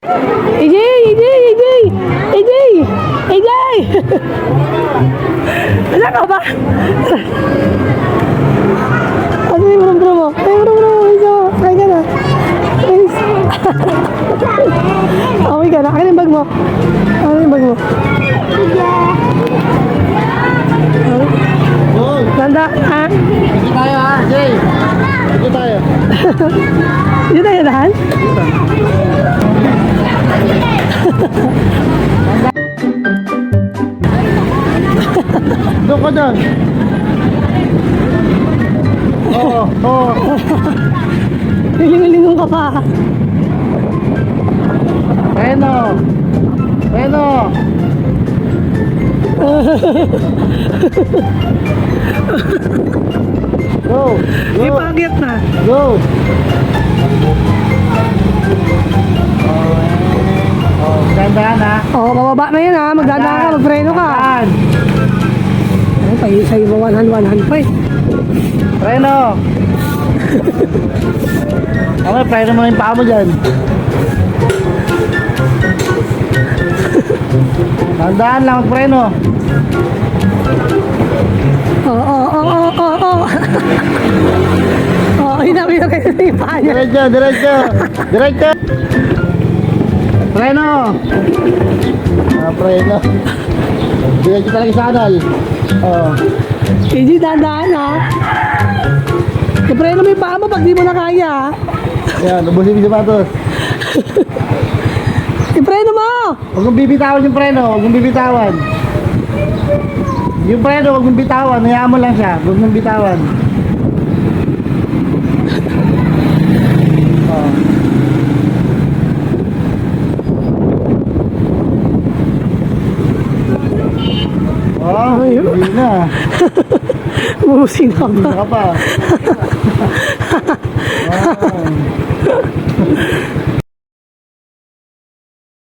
AJ! AJ! AJ! AJ! AJ! Wala ka ba? Ano yung bro mo? Ay bro mo! Ay ka na! Please! Awi ka na! Akin yung bag mo! Akin yung bag mo! Tanda! Ha? Sige tayo ha, Jay. Sige tayo. Dito tayo dahan? Doon ka dyan. Oo, oo. Hiling-hilingong ka pa. Reno. Reno. Go. Go. Ipagyat na. Go. Oh, dandahan ha. Oo, bababa na yan ha. Magdadaan ka, magpreno ka. Dandahan. Ay, tayo sa iba 100 pa eh. Reno. Okay, preno mo na yung paa mo dyan. Dandahan lang magpreno. Oo. Oo, hinapin na kayo sa ipa niya. Diretso, diretso. Diretso. Preno. Preno. Diretso talaga sa anal. Oh. AJ, dandaan ha. Ipreno mo yung paa mo pag di mo na kaya ha. Yan, ubusin mo yung sapatos. Ipreno mo! Huwag mong bibitawan yung preno, huwag mong bibitawan. Yung preno, huwag mong bitawan, hayaan mo lang siya, huwag mong bitawan. Oh, hindi na. Busin ka Hindi pa. ka pa. Wow.